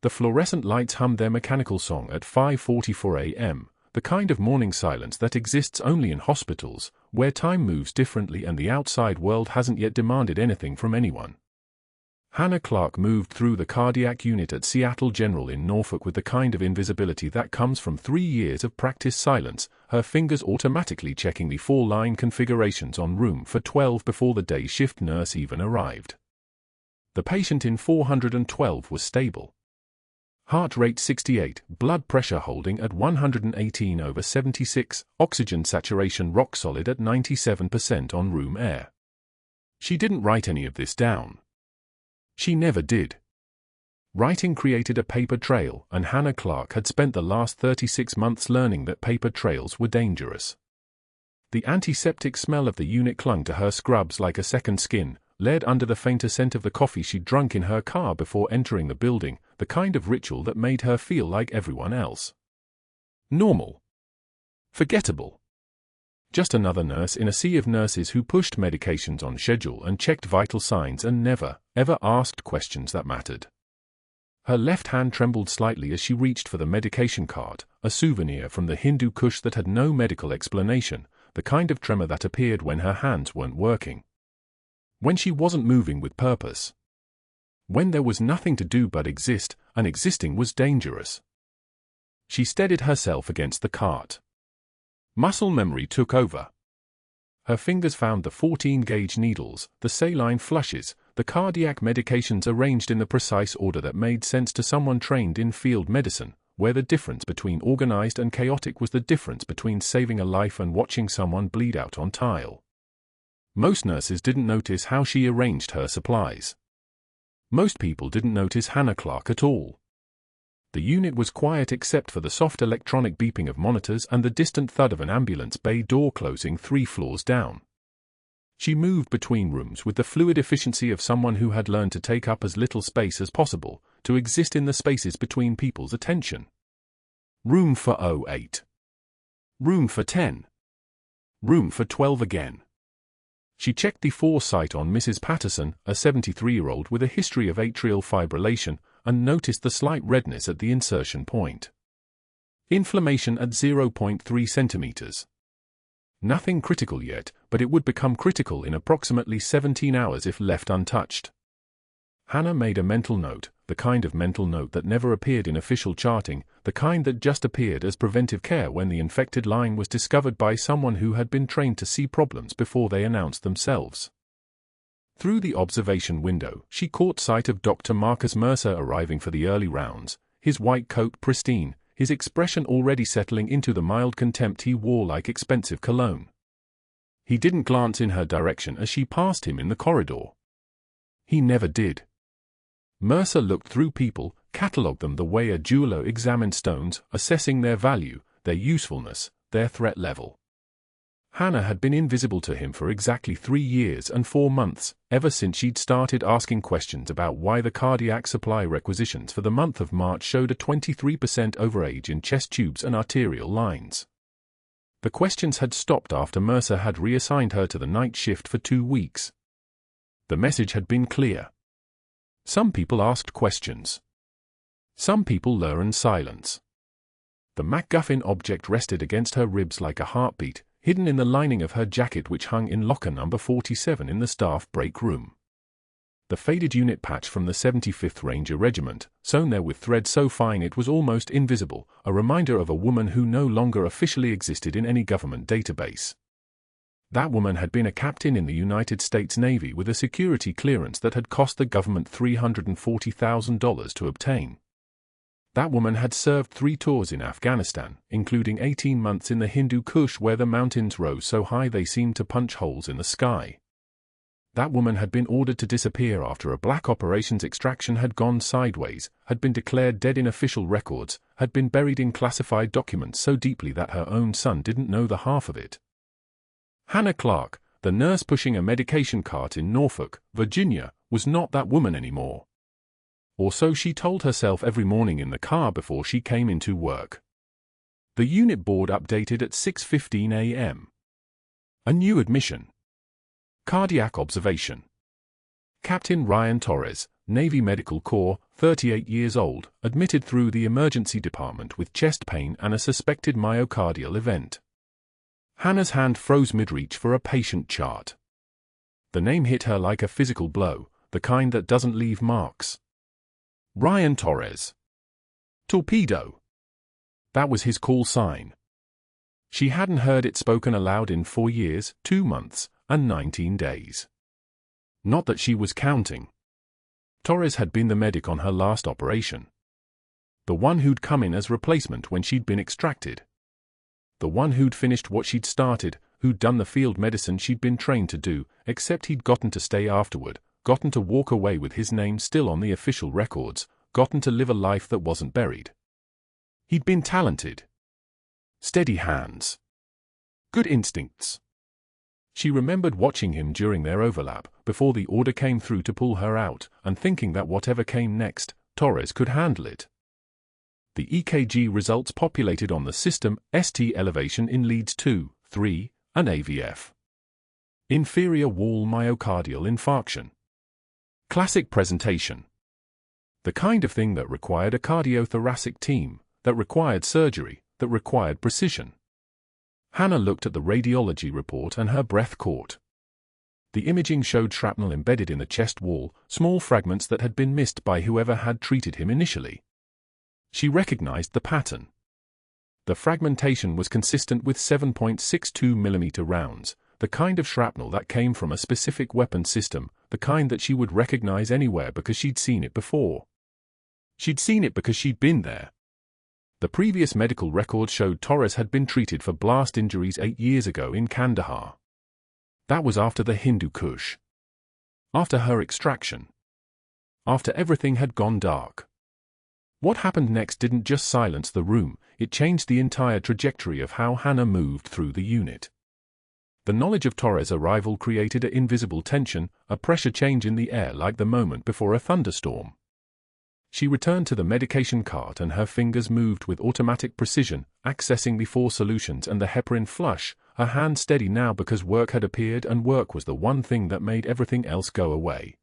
The fluorescent lights hummed their mechanical song at 5:44 a.m., the kind of morning silence that exists only in hospitals, where time moves differently and the outside world hasn't yet demanded anything from anyone. Hannah Clarke moved through the cardiac unit at Seattle General in Norfolk with the kind of invisibility that comes from 3 years of practice silence, her fingers automatically checking the 4-line configurations on room for 12 before the day shift nurse even arrived. The patient in 412 was stable. Heart rate 68, blood pressure holding at 118/76, oxygen saturation rock solid at 97% on room air. She didn't write any of this down. She never did. Writing created a paper trail, and Hannah Clarke had spent the last 36 months learning that paper trails were dangerous. The antiseptic smell of the unit clung to her scrubs like a second skin, led under the fainter scent of the coffee she'd drunk in her car before entering the building, the kind of ritual that made her feel like everyone else. Normal. Forgettable. Just another nurse in a sea of nurses who pushed medications on schedule and checked vital signs and never, ever asked questions that mattered. Her left hand trembled slightly as she reached for the medication cart, a souvenir from the Hindu Kush that had no medical explanation, the kind of tremor that appeared when her hands weren't working. When she wasn't moving with purpose. When there was nothing to do but exist, and existing was dangerous. She steadied herself against the cart. Muscle memory took over. Her fingers found the 14-gauge needles, the saline flushes, the cardiac medications arranged in the precise order that made sense to someone trained in field medicine, where the difference between organized and chaotic was the difference between saving a life and watching someone bleed out on tile. Most nurses didn't notice how she arranged her supplies. Most people didn't notice Hannah Clarke at all. The unit was quiet except for the soft electronic beeping of monitors and the distant thud of an ambulance bay door closing 3 floors down. She moved between rooms with the fluid efficiency of someone who had learned to take up as little space as possible, to exist in the spaces between people's attention. Room for 08. Room for 10. Room for 12 again. She checked the foresight on Mrs. Patterson, a 73-year-old with a history of atrial fibrillation, and noticed the slight redness at the insertion point. Inflammation at 0.3 centimeters. Nothing critical yet, but it would become critical in approximately 17 hours if left untouched. Hannah made a mental note, the kind of mental note that never appeared in official charting, the kind that just appeared as preventive care when the infected line was discovered by someone who had been trained to see problems before they announced themselves. Through the observation window, she caught sight of Dr. Marcus Mercer arriving for the early rounds, his white coat pristine, his expression already settling into the mild contempt he wore like expensive cologne. He didn't glance in her direction as she passed him in the corridor. He never did. Mercer looked through people, catalogued them the way a jeweler examined stones, assessing their value, their usefulness, their threat level. Hannah had been invisible to him for exactly 3 years and 4 months, ever since she'd started asking questions about why the cardiac supply requisitions for the month of March showed a 23% overage in chest tubes and arterial lines. The questions had stopped after Mercer had reassigned her to the night shift for 2 weeks. The message had been clear. Some people asked questions. Some people learned silence. The MacGuffin object rested against her ribs like a heartbeat, hidden in the lining of her jacket which hung in locker number 47 in the staff break room. The faded unit patch from the 75th Ranger Regiment, sewn there with thread so fine it was almost invisible, a reminder of a woman who no longer officially existed in any government database. That woman had been a captain in the United States Navy with a security clearance that had cost the government $340,000 to obtain. That woman had served 3 tours in Afghanistan, including 18 months in the Hindu Kush where the mountains rose so high they seemed to punch holes in the sky. That woman had been ordered to disappear after a black operations extraction had gone sideways, had been declared dead in official records, had been buried in classified documents so deeply that her own son didn't know the half of it. Hannah Clarke, the nurse pushing a medication cart in Norfolk, Virginia, was not that woman anymore. Or so she told herself every morning in the car before she came into work. The unit board updated at 6:15 a.m. A new admission. Cardiac observation. Captain Ryan Torres, Navy Medical Corps, 38 years old, admitted through the emergency department with chest pain and a suspected myocardial event. Hannah's hand froze mid-reach for a patient chart. The name hit her like a physical blow, the kind that doesn't leave marks. Ryan Torres. Torpedo. That was his call sign. She hadn't heard it spoken aloud in 4 years, 2 months, and 19 days. Not that she was counting. Torres had been the medic on her last operation. The one who'd come in as replacement when she'd been extracted. The one who'd finished what she'd started, who'd done the field medicine she'd been trained to do, except he'd gotten to stay afterward, gotten to walk away with his name still on the official records, gotten to live a life that wasn't buried. He'd been talented. Steady hands. Good instincts. She remembered watching him during their overlap, before the order came through to pull her out, and thinking that whatever came next, Torres could handle it. The EKG results populated on the system, ST elevation in leads 2, 3, and AVF. Inferior wall myocardial infarction. Classic presentation. The kind of thing that required a cardiothoracic team, that required surgery, that required precision. Hannah looked at the radiology report and her breath caught. The imaging showed shrapnel embedded in the chest wall, small fragments that had been missed by whoever had treated him initially. She recognized the pattern. The fragmentation was consistent with 7.62 mm rounds, the kind of shrapnel that came from a specific weapon system, the kind that she would recognize anywhere because she'd seen it before. She'd seen it because she'd been there. The previous medical record showed Torres had been treated for blast injuries 8 years ago in Kandahar. That was after the Hindu Kush. After her extraction. After everything had gone dark. What happened next didn't just silence the room, it changed the entire trajectory of how Hannah moved through the unit. The knowledge of Torres' arrival created an invisible tension, a pressure change in the air like the moment before a thunderstorm. She returned to the medication cart and her fingers moved with automatic precision, accessing the 4 solutions and the heparin flush, her hand steady now because work had appeared and work was the one thing that made everything else go away.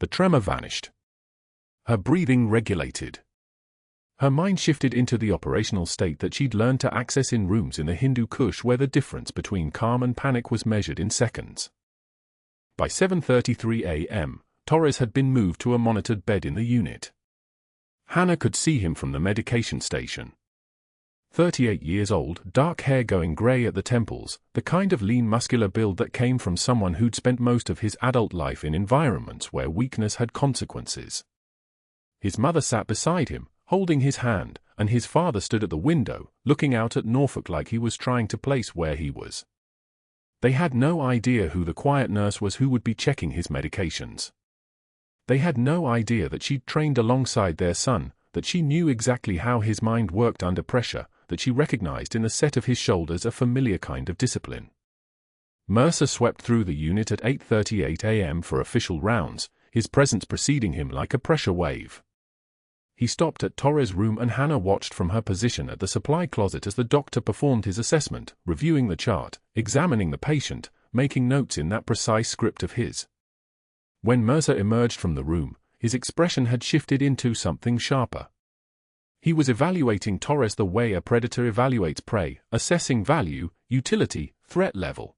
The tremor vanished. Her breathing regulated. Her mind shifted into the operational state that she'd learned to access in rooms in the Hindu Kush where the difference between calm and panic was measured in seconds. By 7:33 a.m., Torres had been moved to a monitored bed in the unit. Hannah could see him from the medication station. 38 years old, dark hair going grey at the temples, the kind of lean muscular build that came from someone who'd spent most of his adult life in environments where weakness had consequences. His mother sat beside him, holding his hand, and his father stood at the window, looking out at Norfolk like he was trying to place where he was. They had no idea who the quiet nurse was who would be checking his medications. They had no idea that she'd trained alongside their son, that she knew exactly how his mind worked under pressure, that she recognized in the set of his shoulders a familiar kind of discipline. Mercer swept through the unit at 8:38 a.m. for official rounds, his presence preceding him like a pressure wave. He stopped at Torres' room and Hannah watched from her position at the supply closet as the doctor performed his assessment, reviewing the chart, examining the patient, making notes in that precise script of his. When Mercer emerged from the room, his expression had shifted into something sharper. He was evaluating Torres the way a predator evaluates prey, assessing value, utility, threat level.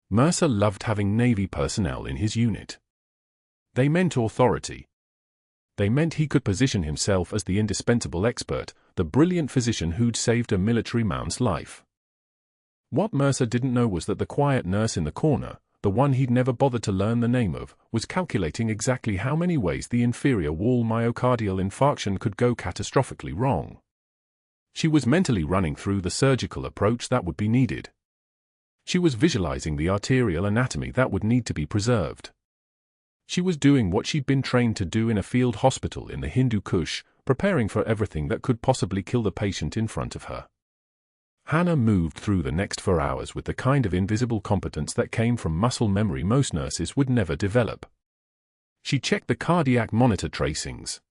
Mercer loved having Navy personnel in his unit. They meant authority. They meant he could position himself as the indispensable expert, the brilliant physician who'd saved a military man's life. What Mercer didn't know was that the quiet nurse in the corner, the one he'd never bothered to learn the name of, was calculating exactly how many ways the inferior wall myocardial infarction could go catastrophically wrong. She was mentally running through the surgical approach that would be needed. She was visualizing the arterial anatomy that would need to be preserved. She was doing what she'd been trained to do in a field hospital in the Hindu Kush, preparing for everything that could possibly kill the patient in front of her. Hannah moved through the next 4 hours with the kind of invisible competence that came from muscle memory most nurses would never develop. She checked the cardiac monitor tracings.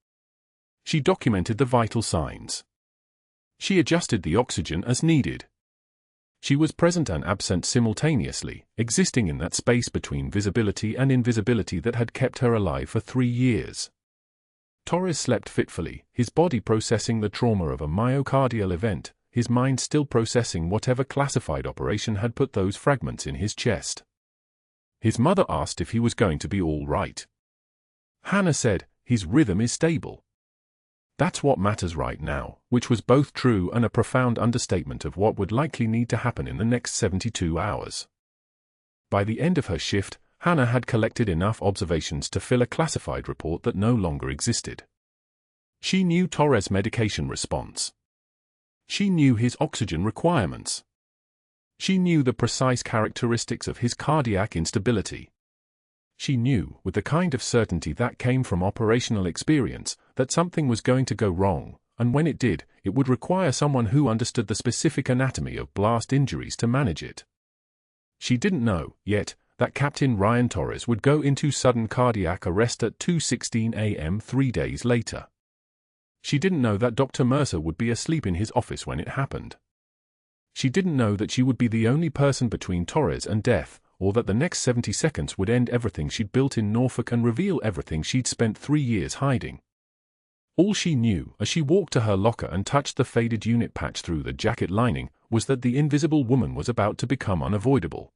She documented the vital signs. She adjusted the oxygen as needed. She was present and absent simultaneously, existing in that space between visibility and invisibility that had kept her alive for 3 years. Torres slept fitfully, his body processing the trauma of a myocardial event, his mind still processing whatever classified operation had put those fragments in his chest. His mother asked if he was going to be all right. Hannah said, "His rhythm is stable." That's what matters right now, which was both true and a profound understatement of what would likely need to happen in the next 72 hours. By the end of her shift, Hannah had collected enough observations to fill a classified report that no longer existed. She knew Torres' medication response. She knew his oxygen requirements. She knew the precise characteristics of his cardiac instability. She knew, with the kind of certainty that came from operational experience, that something was going to go wrong, and when it did, it would require someone who understood the specific anatomy of blast injuries to manage it. She didn't know, yet, that Captain Ryan Torres would go into sudden cardiac arrest at 2:16 a.m. 3 days later. She didn't know that Dr. Mercer would be asleep in his office when it happened. She didn't know that she would be the only person between Torres and death, or that the next 70 seconds would end everything she'd built in Norfolk and reveal everything she'd spent 3 years hiding. All she knew, as she walked to her locker and touched the faded unit patch through the jacket lining, was that the invisible woman was about to become unavoidable.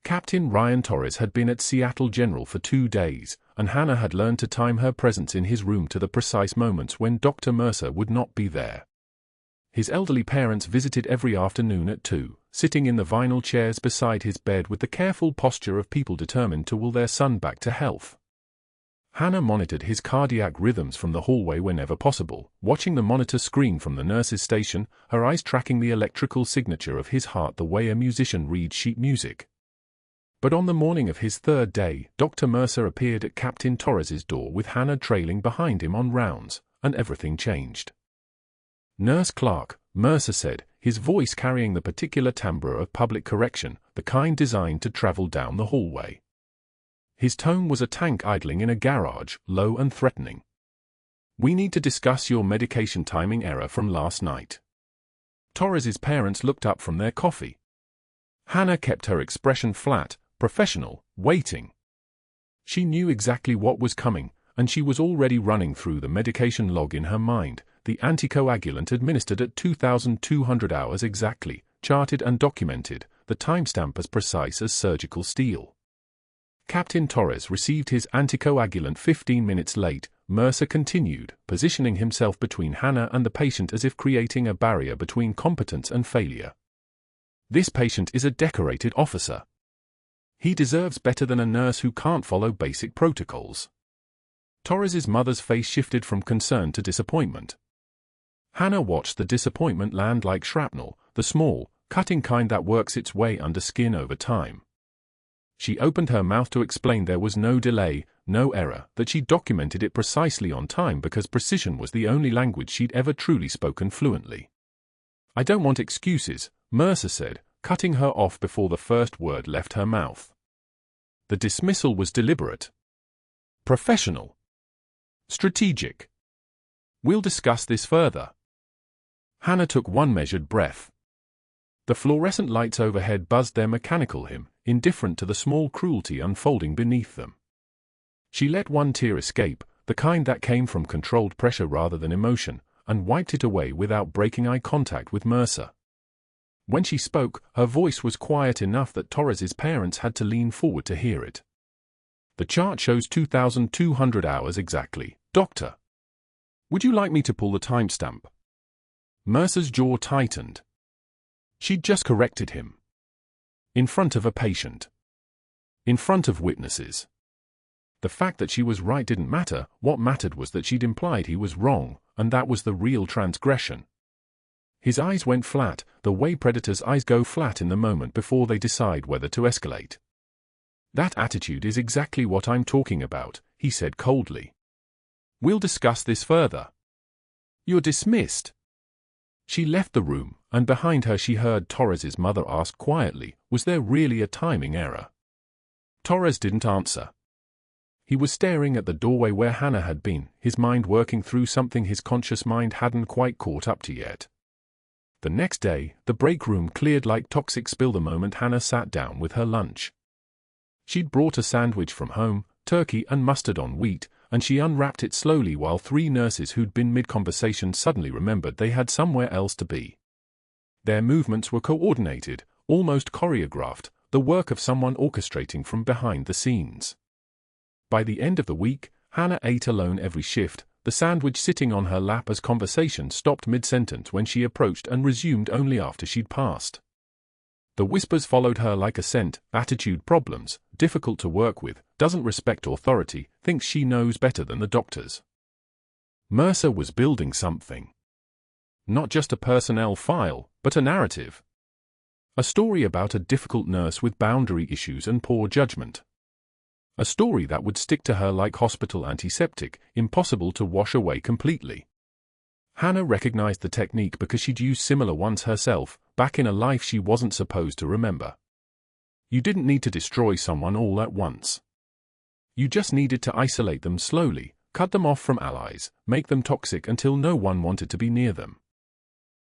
Captain Ryan Torres had been at Seattle General for 2 days, and Hannah had learned to time her presence in his room to the precise moments when Dr. Mercer would not be there. His elderly parents visited every afternoon at 2, sitting in the vinyl chairs beside his bed with the careful posture of people determined to will their son back to health. Hannah monitored his cardiac rhythms from the hallway whenever possible, watching the monitor screen from the nurse's station, her eyes tracking the electrical signature of his heart the way a musician reads sheet music. But on the morning of his 3rd day, Dr. Mercer appeared at Captain Torres's door with Hannah trailing behind him on rounds, and everything changed. "Nurse Clarke," Mercer said, his voice carrying the particular timbre of public correction, the kind designed to travel down the hallway. His tone was a tank idling in a garage, low and threatening. "We need to discuss your medication timing error from last night." Torres's parents looked up from their coffee. Hannah kept her expression flat, professional, waiting. She knew exactly what was coming, and she was already running through the medication log in her mind, the anticoagulant administered at 2,200 hours exactly, charted and documented, the timestamp as precise as surgical steel. Captain Torres received his anticoagulant 15 minutes late, Mercer continued, positioning himself between Hannah and the patient as if creating a barrier between competence and failure. "This patient is a decorated officer. He deserves better than a nurse who can't follow basic protocols." Torres's mother's face shifted from concern to disappointment. Hannah watched the disappointment land like shrapnel, the small, cutting kind that works its way under skin over time. She opened her mouth to explain there was no delay, no error, that she'd documented it precisely on time because precision was the only language she'd ever truly spoken fluently. "I don't want excuses," Mercer said, cutting her off before the first word left her mouth. The dismissal was deliberate. Professional. Strategic. "We'll discuss this further." Hannah took one measured breath. The fluorescent lights overhead buzzed their mechanical hymn, indifferent to the small cruelty unfolding beneath them. She let one tear escape, the kind that came from controlled pressure rather than emotion, and wiped it away without breaking eye contact with Mercer. When she spoke, her voice was quiet enough that Torres's parents had to lean forward to hear it. "The chart shows 2,200 hours exactly, Doctor. Would you like me to pull the timestamp?" Mercer's jaw tightened. She'd just corrected him. In front of a patient. In front of witnesses. The fact that she was right didn't matter, what mattered was that she'd implied he was wrong, and that was the real transgression. His eyes went flat, the way predators' eyes go flat in the moment before they decide whether to escalate. "That attitude is exactly what I'm talking about," he said coldly. "We'll discuss this further." "You're dismissed." She left the room, and behind her she heard Torres's mother ask quietly, was there really a timing error? Torres didn't answer. He was staring at the doorway where Hannah had been, his mind working through something his conscious mind hadn't quite caught up to yet. The next day, the break room cleared like toxic spill the moment Hannah sat down with her lunch. She'd brought a sandwich from home, turkey and mustard on wheat, and she unwrapped it slowly while three nurses who'd been mid-conversation suddenly remembered they had somewhere else to be. Their movements were coordinated, almost choreographed, the work of someone orchestrating from behind the scenes. By the end of the week, Hannah ate alone every shift, the sandwich sitting on her lap as conversation stopped mid-sentence when she approached and resumed only after she'd passed. The whispers followed her like a scent: attitude problems, difficult to work with, doesn't respect authority, thinks she knows better than the doctors. Mercer was building something. Not just a personnel file, but a narrative. A story about a difficult nurse with boundary issues and poor judgment. A story that would stick to her like hospital antiseptic, impossible to wash away completely. Hannah recognized the technique because she'd used similar ones herself, back in a life she wasn't supposed to remember. You didn't need to destroy someone all at once. You just needed to isolate them slowly, cut them off from allies, make them toxic until no one wanted to be near them.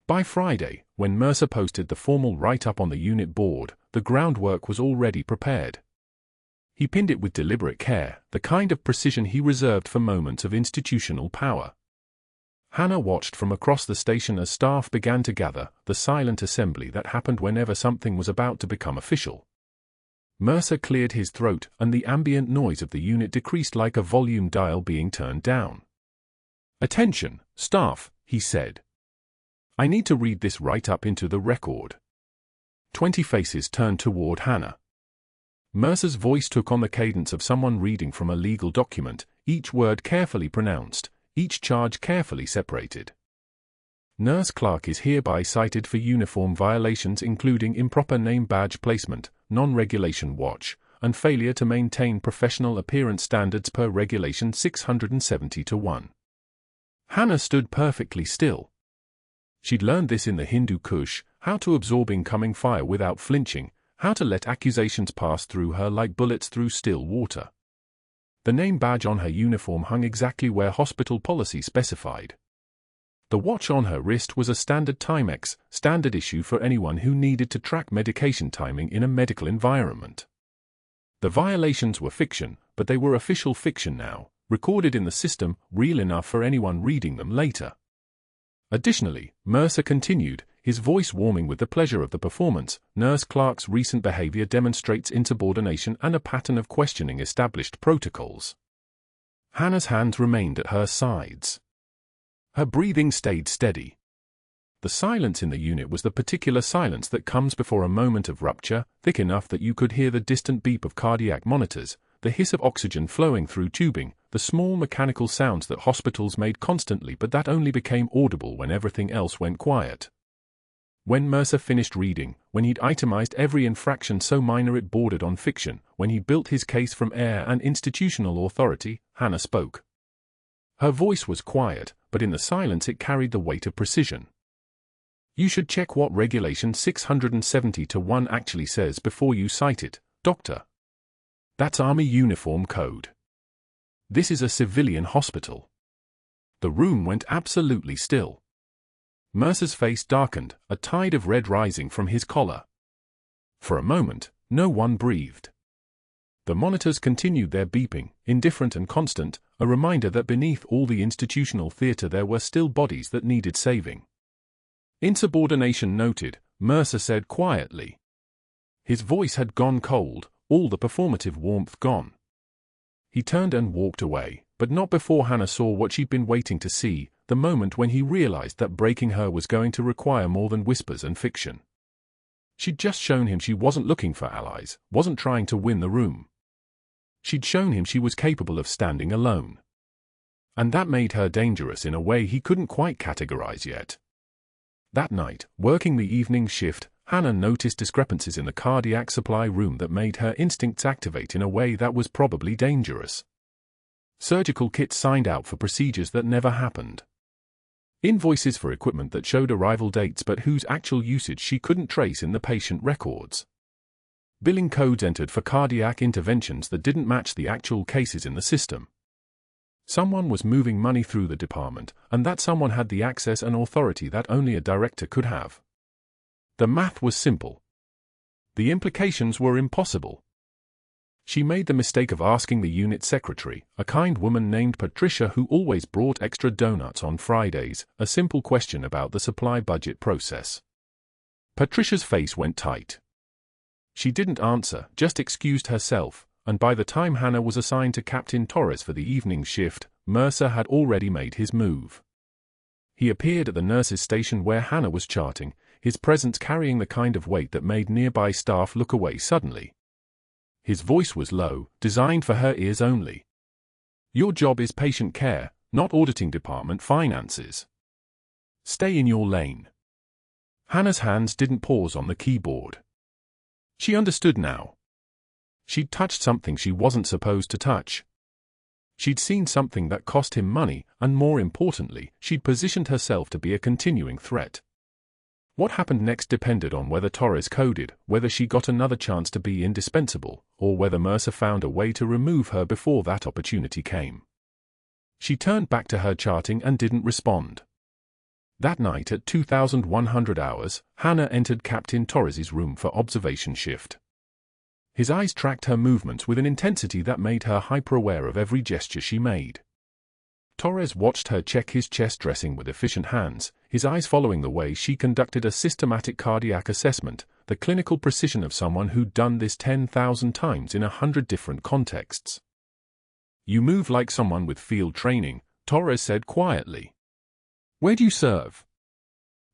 By Friday, when Mercer posted the formal write-up on the unit board, the groundwork was already prepared. He pinned it with deliberate care, the kind of precision he reserved for moments of institutional power. Hannah watched from across the station as staff began to gather, the silent assembly that happened whenever something was about to become official. Mercer cleared his throat, and the ambient noise of the unit decreased like a volume dial being turned down. "Attention, staff," he said. "I need to read this right up into the record." 20 faces turned toward Hannah. Mercer's voice took on the cadence of someone reading from a legal document, each word carefully pronounced, each charge carefully separated. Nurse Clarke is hereby cited for uniform violations including improper name badge placement, non-regulation watch, and failure to maintain professional appearance standards per Regulation 670-1. Hannah stood perfectly still. She'd learned this in the Hindu Kush, how to absorb incoming fire without flinching, how to let accusations pass through her like bullets through still water. The name badge on her uniform hung exactly where hospital policy specified. The watch on her wrist was a standard Timex, standard issue for anyone who needed to track medication timing in a medical environment. The violations were fiction, but they were official fiction now, recorded in the system, real enough for anyone reading them later. Additionally, Mercer continued, his voice warming with the pleasure of the performance, Nurse Clarke's recent behavior demonstrates insubordination and a pattern of questioning established protocols. Hannah's hands remained at her sides. Her breathing stayed steady. The silence in the unit was the particular silence that comes before a moment of rupture, thick enough that you could hear the distant beep of cardiac monitors, the hiss of oxygen flowing through tubing, the small mechanical sounds that hospitals made constantly but that only became audible when everything else went quiet. When Mercer finished reading, when he'd itemized every infraction so minor it bordered on fiction, when he'd built his case from air and institutional authority, Hannah spoke. Her voice was quiet, but in the silence it carried the weight of precision. "You should check what Regulation 670-1 actually says before you cite it, Doctor. That's Army Uniform Code. This is a civilian hospital." The room went absolutely still. Mercer's face darkened, a tide of red rising from his collar. For a moment, no one breathed. The monitors continued their beeping, indifferent and constant, a reminder that beneath all the institutional theater there were still bodies that needed saving. "Insubordination noted," Mercer said quietly. His voice had gone cold, all the performative warmth gone. He turned and walked away, but not before Hannah saw what she'd been waiting to see, the moment when he realized that breaking her was going to require more than whispers and fiction. She'd just shown him she wasn't looking for allies, wasn't trying to win the room. She'd shown him she was capable of standing alone. And that made her dangerous in a way he couldn't quite categorize yet. That night, working the evening shift, Hannah noticed discrepancies in the cardiac supply room that made her instincts activate in a way that was probably dangerous. Surgical kits signed out for procedures that never happened. Invoices for equipment that showed arrival dates but whose actual usage she couldn't trace in the patient records. Billing codes entered for cardiac interventions that didn't match the actual cases in the system. Someone was moving money through the department, and that someone had the access and authority that only a director could have. The math was simple. The implications were impossible. She made the mistake of asking the unit secretary, a kind woman named Patricia who always brought extra donuts on Fridays, a simple question about the supply budget process. Patricia's face went tight. She didn't answer, just excused herself, and by the time Hannah was assigned to Captain Torres for the evening shift, Mercer had already made his move. He appeared at the nurse's station where Hannah was charting, his presence carrying the kind of weight that made nearby staff look away suddenly. His voice was low, designed for her ears only. Your job is patient care, not auditing department finances. Stay in your lane. Hannah's hands didn't pause on the keyboard. She understood now. She'd touched something she wasn't supposed to touch. She'd seen something that cost him money, and more importantly, she'd positioned herself to be a continuing threat. What happened next depended on whether Torres coded, whether she got another chance to be indispensable, or whether Mercer found a way to remove her before that opportunity came. She turned back to her charting and didn't respond. That night at 2100 hours, Hannah entered Captain Torres's room for observation shift. His eyes tracked her movements with an intensity that made her hyper-aware of every gesture she made. Torres watched her check his chest dressing with efficient hands, his eyes following the way she conducted a systematic cardiac assessment, the clinical precision of someone who'd done this 10,000 times in 100 different contexts. You move like someone with field training, Torres said quietly. Where do you serve?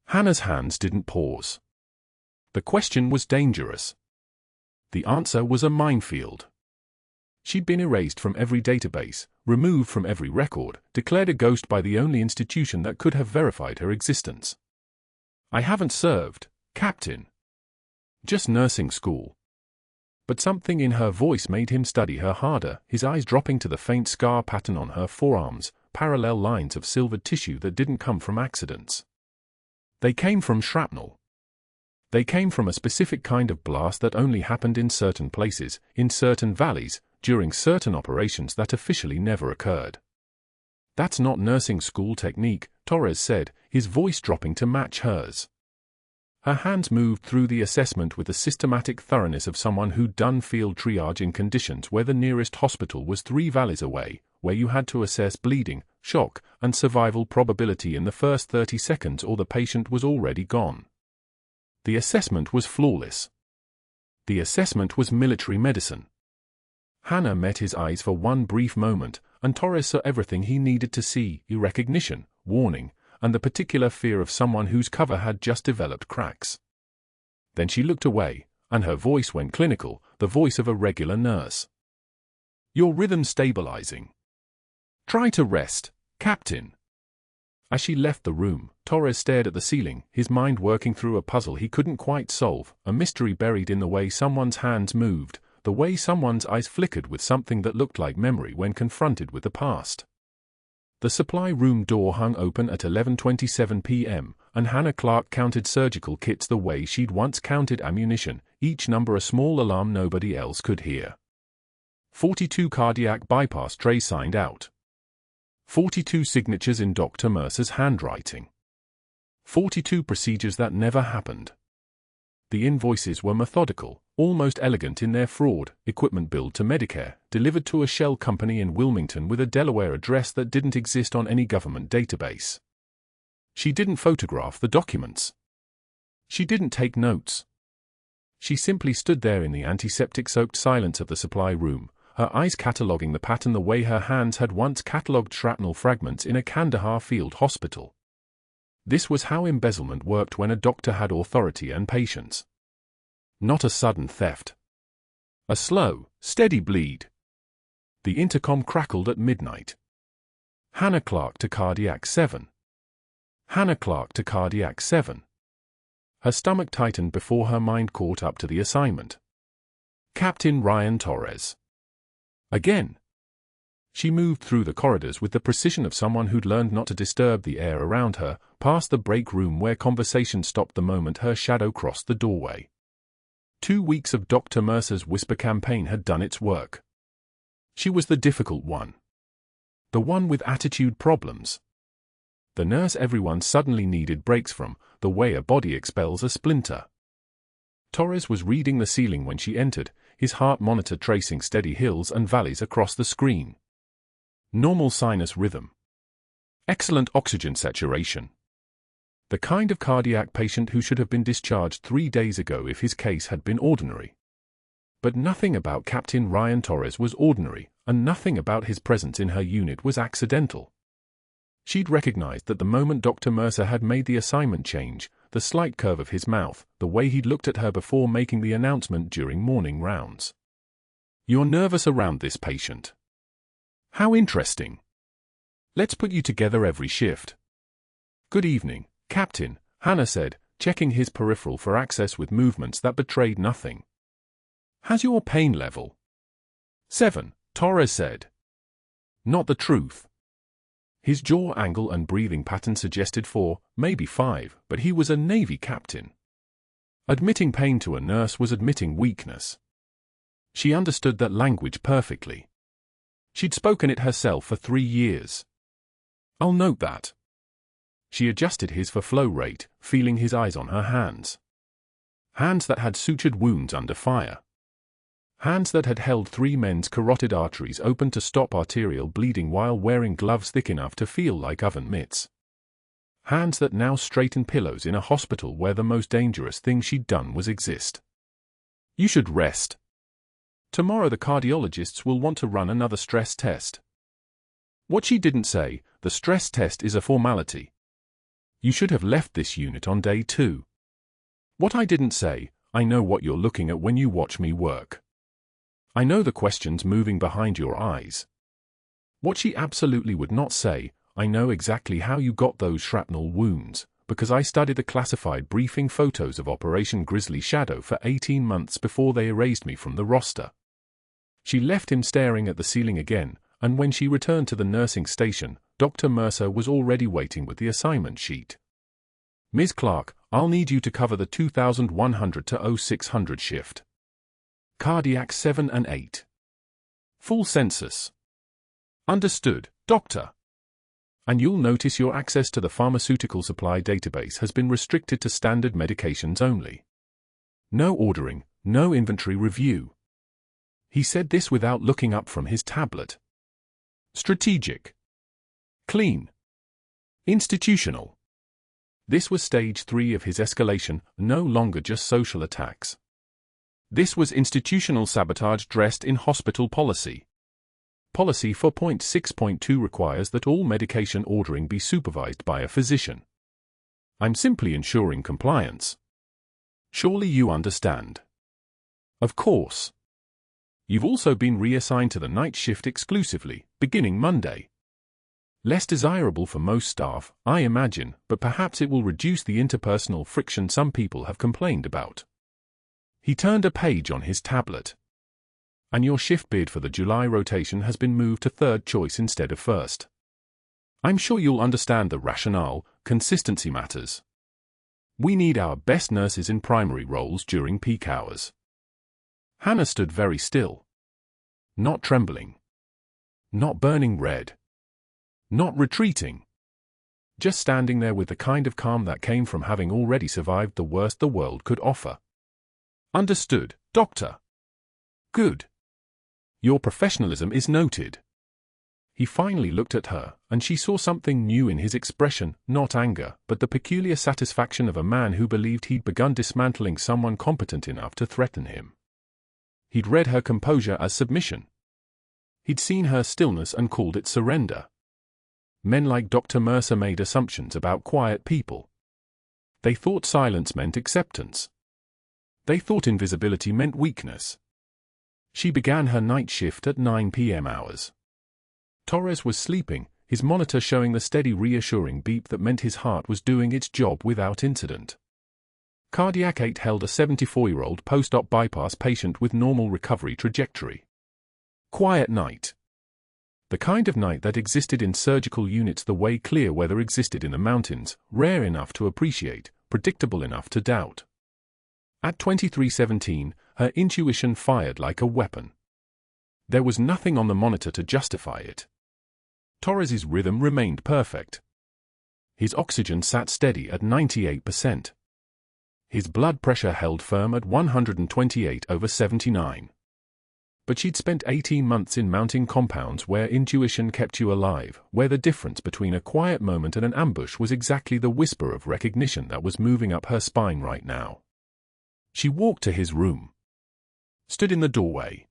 Hannah's hands didn't pause. The question was dangerous. The answer was a minefield. She'd been erased from every database, removed from every record, declared a ghost by the only institution that could have verified her existence. I haven't served, Captain. Just nursing school. But something in her voice made him study her harder, his eyes dropping to the faint scar pattern on her forearms, parallel lines of silvered tissue that didn't come from accidents. They came from shrapnel. They came from a specific kind of blast that only happened in certain places, in certain valleys, during certain operations that officially never occurred. That's not nursing school technique, Torres said, his voice dropping to match hers. Her hands moved through the assessment with the systematic thoroughness of someone who'd done field triage in conditions where the nearest hospital was 3 valleys away, where you had to assess bleeding, shock, and survival probability in the first 30 seconds or the patient was already gone. The assessment was flawless. The assessment was military medicine. Hannah met his eyes for one brief moment, and Torres saw everything he needed to see, recognition, warning, and the particular fear of someone whose cover had just developed cracks. Then she looked away, and her voice went clinical, the voice of a regular nurse. Your rhythm stabilizing. Try to rest, Captain. As she left the room, Torres stared at the ceiling, his mind working through a puzzle he couldn't quite solve, a mystery buried in the way someone's hands moved, the way someone's eyes flickered with something that looked like memory when confronted with the past. The supply room door hung open at 11:27 p.m., and Hannah Clarke counted surgical kits the way she'd once counted ammunition, each number a small alarm nobody else could hear. 42 cardiac bypass trays signed out. 42 signatures in Dr. Mercer's handwriting. 42 procedures that never happened. The invoices were methodical, almost elegant in their fraud, equipment billed to Medicare, delivered to a shell company in Wilmington with a Delaware address that didn't exist on any government database. She didn't photograph the documents. She didn't take notes. She simply stood there in the antiseptic-soaked silence of the supply room, her eyes cataloguing the pattern the way her hands had once catalogued shrapnel fragments in a Kandahar field hospital. This was how embezzlement worked when a doctor had authority and patience. Not a sudden theft. A slow, steady bleed. The intercom crackled at midnight. Hannah Clarke to cardiac 7. Hannah Clarke to cardiac 7. Her stomach tightened before her mind caught up to the assignment. Captain Ryan Torres. Again. She moved through the corridors with the precision of someone who'd learned not to disturb the air around her, past the break room where conversation stopped the moment her shadow crossed the doorway. 2 weeks of Dr. Mercer's whisper campaign had done its work. She was the difficult one. The one with attitude problems. The nurse everyone suddenly needed breaks from, the way a body expels a splinter. Torres was reading the ceiling when she entered, his heart monitor tracing steady hills and valleys across the screen. Normal sinus rhythm. Excellent oxygen saturation. The kind of cardiac patient who should have been discharged 3 days ago if his case had been ordinary. But nothing about Captain Ryan Torres was ordinary, and nothing about his presence in her unit was accidental. She'd recognized that the moment Dr. Mercer had made the assignment change, the slight curve of his mouth, the way he'd looked at her before making the announcement during morning rounds. "You're nervous around this patient. How interesting. Let's put you together every shift." "Good evening, Captain," Hannah said, checking his peripheral for access with movements that betrayed nothing. "Has your pain level?" 7, Torres said. Not the truth. His jaw angle and breathing pattern suggested 4, maybe 5, but he was a Navy captain. Admitting pain to a nurse was admitting weakness. She understood that language perfectly. She'd spoken it herself for 3 years. "I'll note that." She adjusted his for flow rate, feeling his eyes on her hands. Hands that had sutured wounds under fire. Hands that had held 3 men's carotid arteries open to stop arterial bleeding while wearing gloves thick enough to feel like oven mitts. Hands that now straightened pillows in a hospital where the most dangerous thing she'd done was exist. "You should rest. Tomorrow the cardiologists will want to run another stress test." What she didn't say, the stress test is a formality. You should have left this unit on day 2. What I didn't say, I know what you're looking at when you watch me work. I know the questions moving behind your eyes. What she absolutely would not say, I know exactly how you got those shrapnel wounds, because I studied the classified briefing photos of Operation Grizzly Shadow for 18 months before they erased me from the roster. She left him staring at the ceiling again, and when she returned to the nursing station, Dr. Mercer was already waiting with the assignment sheet. "Ms. Clarke, I'll need you to cover the 2100 to 0600 shift. Cardiac 7 and 8. Full census." "Understood, Doctor." "And you'll notice your access to the pharmaceutical supply database has been restricted to standard medications only. No ordering, no inventory review." He said this without looking up from his tablet. "Strategic. Clean. Institutional." This was stage 3 of his escalation, no longer just social attacks. This was institutional sabotage dressed in hospital policy. Policy 4.6.2 requires that all medication ordering be supervised by a physician. I'm simply ensuring compliance. Surely you understand. Of course. You've also been reassigned to the night shift exclusively, beginning Monday. Less desirable for most staff, I imagine, but perhaps it will reduce the interpersonal friction some people have complained about. He turned a page on his tablet. "And your shift bid for the July rotation has been moved to 3rd choice instead of 1st. I'm sure you'll understand the rationale, consistency matters. We need our best nurses in primary roles during peak hours." Hannah stood very still. Not trembling. Not burning red. Not retreating. Just standing there with the kind of calm that came from having already survived the worst the world could offer. "Understood, Doctor." "Good. Your professionalism is noted." He finally looked at her, and she saw something new in his expression, not anger, but the peculiar satisfaction of a man who believed he'd begun dismantling someone competent enough to threaten him. He'd read her composure as submission. He'd seen her stillness and called it surrender. Men like Dr. Mercer made assumptions about quiet people. They thought silence meant acceptance. They thought invisibility meant weakness. She began her night shift at 9 p.m. hours. Torres was sleeping, his monitor showing the steady reassuring beep that meant his heart was doing its job without incident. Cardiac 8 held a 74-year-old post-op bypass patient with normal recovery trajectory. Quiet night. The kind of night that existed in surgical units the way clear weather existed in the mountains, rare enough to appreciate, predictable enough to doubt. At 23:17, her intuition fired like a weapon. There was nothing on the monitor to justify it. Torres's rhythm remained perfect. His oxygen sat steady at 98%. His blood pressure held firm at 128/79. But she'd spent 18 months in mounting compounds where intuition kept you alive, where the difference between a quiet moment and an ambush was exactly the whisper of recognition that was moving up her spine right now. She walked to his room, stood in the doorway,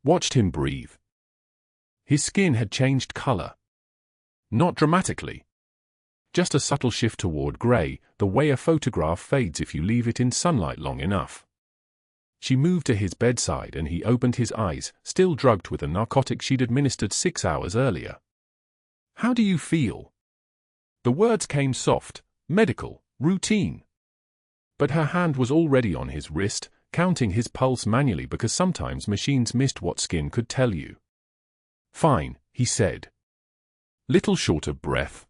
watched him breathe. His skin had changed color. Not dramatically. Just a subtle shift toward gray, the way a photograph fades if you leave it in sunlight long enough. She moved to his bedside and he opened his eyes, still drugged with a narcotic she'd administered 6 hours earlier. "How do you feel?" The words came soft, medical, routine. But her hand was already on his wrist, counting his pulse manually because sometimes machines missed what skin could tell you. "Fine," he said. Little short of breath.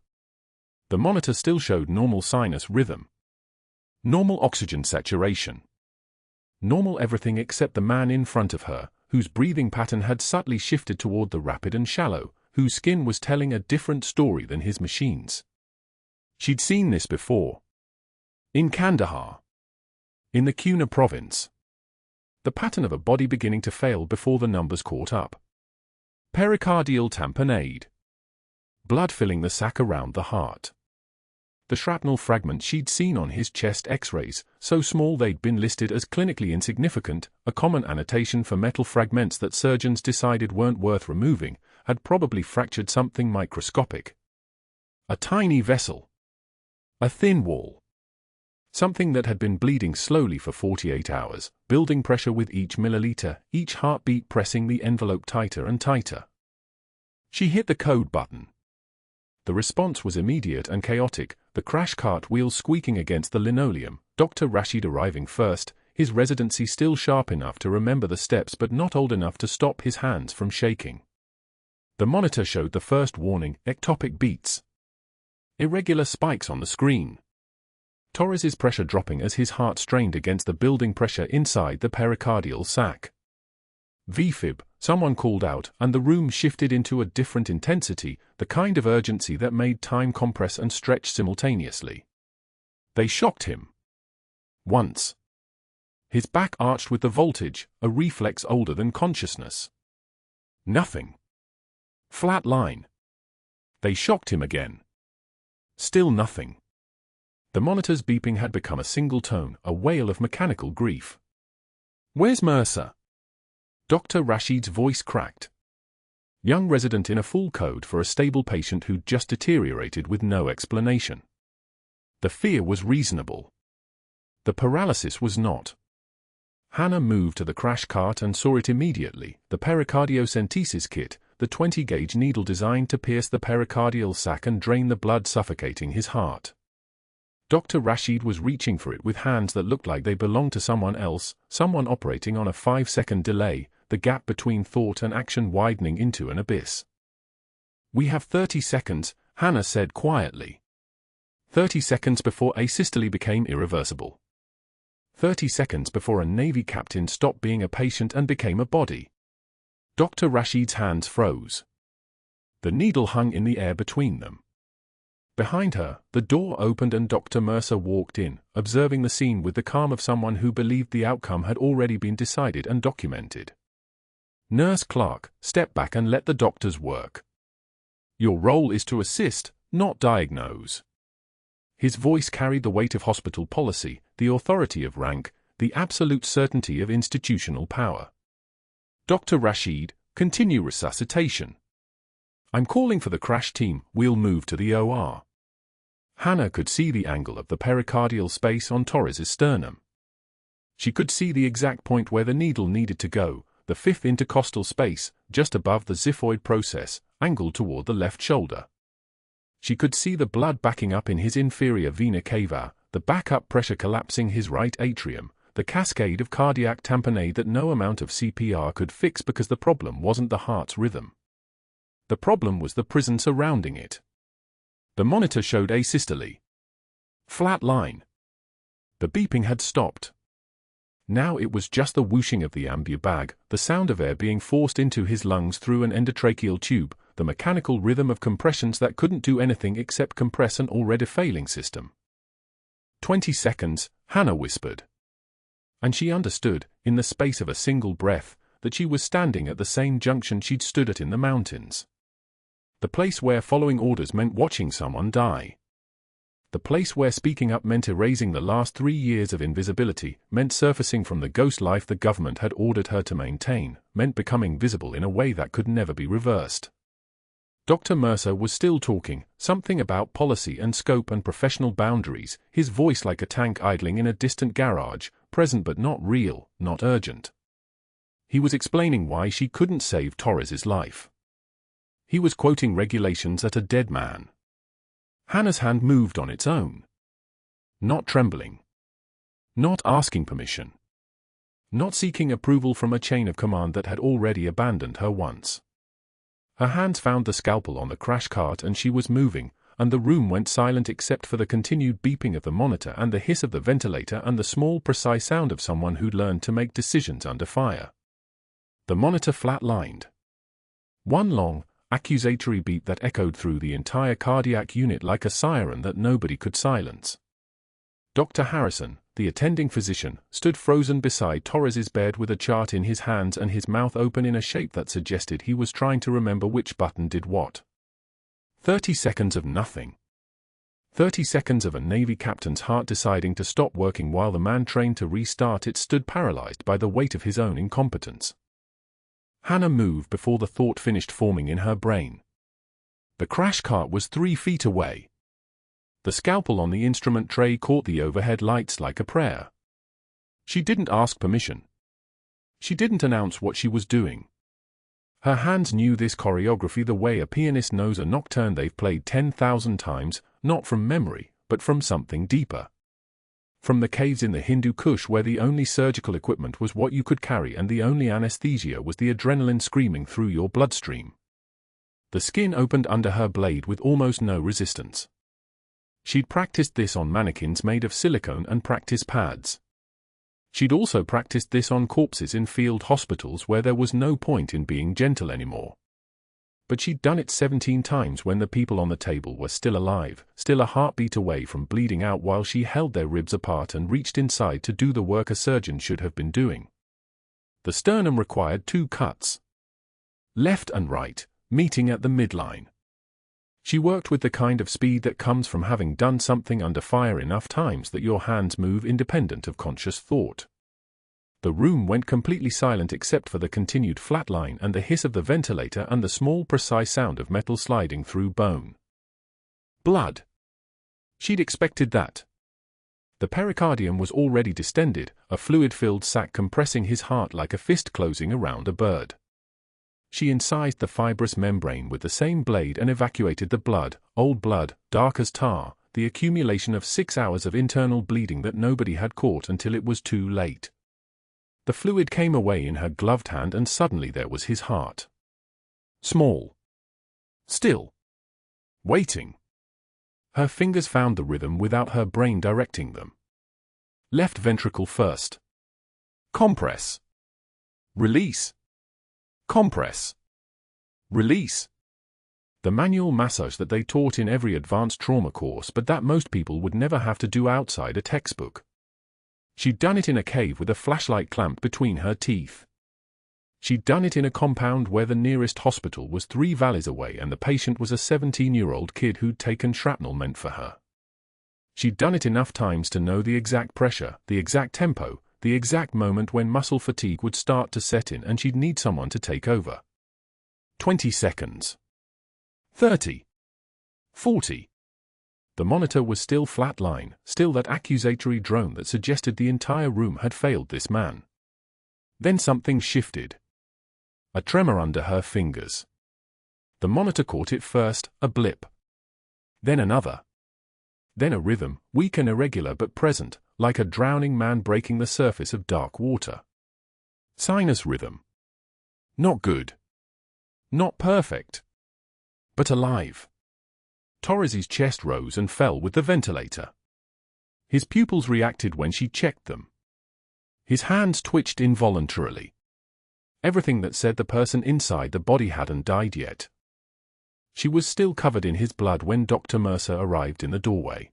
The monitor still showed normal sinus rhythm. Normal oxygen saturation. Normal everything except the man in front of her, whose breathing pattern had subtly shifted toward the rapid and shallow, whose skin was telling a different story than his machines. She'd seen this before. In Kandahar. In the Kuna province. The pattern of a body beginning to fail before the numbers caught up. Pericardial tamponade. Blood filling the sac around the heart. The shrapnel fragments she'd seen on his chest x-rays, so small they'd been listed as clinically insignificant, a common annotation for metal fragments that surgeons decided weren't worth removing, had probably fractured something microscopic. A tiny vessel. A thin wall. Something that had been bleeding slowly for 48 hours, building pressure with each milliliter, each heartbeat pressing the envelope tighter and tighter. She hit the code button. The response was immediate and chaotic, the crash cart wheels squeaking against the linoleum, Dr. Rashid arriving first, his residency still sharp enough to remember the steps but not old enough to stop his hands from shaking. The monitor showed the first warning, ectopic beats. Irregular spikes on the screen. Torres's pressure dropping as his heart strained against the building pressure inside the pericardial sac. VFib, someone called out, and the room shifted into a different intensity, the kind of urgency that made time compress and stretch simultaneously. They shocked him. Once. His back arched with the voltage, a reflex older than consciousness. Nothing. Flat line. They shocked him again. Still nothing. The monitor's beeping had become a single tone, a wail of mechanical grief. "Where's Mercer?" Dr. Rashid's voice cracked. Young resident in a full code for a stable patient who'd just deteriorated with no explanation. The fear was reasonable. The paralysis was not. Hannah moved to the crash cart and saw it immediately, the pericardiocentesis kit, the 20-gauge needle designed to pierce the pericardial sac and drain the blood suffocating his heart. Dr. Rashid was reaching for it with hands that looked like they belonged to someone else, someone operating on a 5-second delay, the gap between thought and action widening into an abyss. "We have 30 seconds, Hannah said quietly. 30 seconds before asystole became irreversible. 30 seconds before a Navy captain stopped being a patient and became a body." Dr. Rashid's hands froze. The needle hung in the air between them. Behind her, the door opened and Dr. Mercer walked in, observing the scene with the calm of someone who believed the outcome had already been decided and documented. "Nurse Clarke, step back and let the doctors work. Your role is to assist, not diagnose." His voice carried the weight of hospital policy, the authority of rank, the absolute certainty of institutional power. "Dr. Rashid, continue resuscitation. I'm calling for the crash team, we'll move to the OR." Hannah could see the angle of the pericardial space on Torres's sternum. She could see the exact point where the needle needed to go, the fifth intercostal space, just above the xiphoid process, angled toward the left shoulder. She could see the blood backing up in his inferior vena cava, the backup pressure collapsing his right atrium, the cascade of cardiac tamponade that no amount of CPR could fix because the problem wasn't the heart's rhythm. The problem was the prison surrounding it. The monitor showed asystole. Flat line. The beeping had stopped. Now it was just the whooshing of the ambu bag, the sound of air being forced into his lungs through an endotracheal tube, the mechanical rhythm of compressions that couldn't do anything except compress an already failing system. 20 seconds, Hannah whispered. And she understood, in the space of a single breath, that she was standing at the same junction she'd stood at in the mountains. The place where following orders meant watching someone die. The place where speaking up meant erasing the last 3 years of invisibility, meant surfacing from the ghost life the government had ordered her to maintain, meant becoming visible in a way that could never be reversed. Dr. Mercer was still talking, something about policy and scope and professional boundaries, his voice like a tank idling in a distant garage, present but not real, not urgent. He was explaining why she couldn't save Torres's life. He was quoting regulations at a dead man. Hannah's hand moved on its own. Not trembling. Not asking permission. Not seeking approval from a chain of command that had already abandoned her once. Her hands found the scalpel on the crash cart and she was moving, and the room went silent except for the continued beeping of the monitor and the hiss of the ventilator and the small precise sound of someone who'd learned to make decisions under fire. The monitor flatlined. One long, accusatory beep that echoed through the entire cardiac unit like a siren that nobody could silence. Dr. Harrison, the attending physician, stood frozen beside Torres's bed with a chart in his hands and his mouth open in a shape that suggested he was trying to remember which button did what. 30 seconds of nothing. 30 seconds of a Navy captain's heart deciding to stop working while the man trained to restart it stood paralyzed by the weight of his own incompetence. Hannah moved before the thought finished forming in her brain. The crash cart was 3 feet away. The scalpel on the instrument tray caught the overhead lights like a prayer. She didn't ask permission. She didn't announce what she was doing. Her hands knew this choreography the way a pianist knows a nocturne they've played 10,000 times, not from memory, but from something deeper. From the caves in the Hindu Kush where the only surgical equipment was what you could carry and the only anesthesia was the adrenaline screaming through your bloodstream. The skin opened under her blade with almost no resistance. She'd practiced this on mannequins made of silicone and practice pads. She'd also practiced this on corpses in field hospitals where there was no point in being gentle anymore. But she'd done it 17 times when the people on the table were still alive, still a heartbeat away from bleeding out while she held their ribs apart and reached inside to do the work a surgeon should have been doing. The sternum required 2 cuts. Left and right, meeting at the midline. She worked with the kind of speed that comes from having done something under fire enough times that your hands move independent of conscious thought. The room went completely silent except for the continued flatline and the hiss of the ventilator and the small precise sound of metal sliding through bone. Blood. She'd expected that. The pericardium was already distended, a fluid-filled sac compressing his heart like a fist closing around a bird. She incised the fibrous membrane with the same blade and evacuated the blood, old blood, dark as tar, the accumulation of 6 hours of internal bleeding that nobody had caught until it was too late. The fluid came away in her gloved hand and suddenly there was his heart. Small. Still. Waiting. Her fingers found the rhythm without her brain directing them. Left ventricle first. Compress. Release. Compress. Release. The manual massage that they taught in every advanced trauma course but that most people would never have to do outside a textbook. She'd done it in a cave with a flashlight clamped between her teeth. She'd done it in a compound where the nearest hospital was 3 valleys away and the patient was a 17-year-old kid who'd taken shrapnel meant for her. She'd done it enough times to know the exact pressure, the exact tempo, the exact moment when muscle fatigue would start to set in and she'd need someone to take over. 20 seconds. 30. 40. The monitor was still flatline, still that accusatory drone that suggested the entire room had failed this man. Then something shifted. A tremor under her fingers. The monitor caught it first, a blip. Then another. Then a rhythm, weak and irregular but present, like a drowning man breaking the surface of dark water. Sinus rhythm. Not good. Not perfect. But alive. Torres's chest rose and fell with the ventilator. His pupils reacted when she checked them. His hands twitched involuntarily. Everything that said the person inside the body hadn't died yet. She was still covered in his blood when Dr. Mercer arrived in the doorway.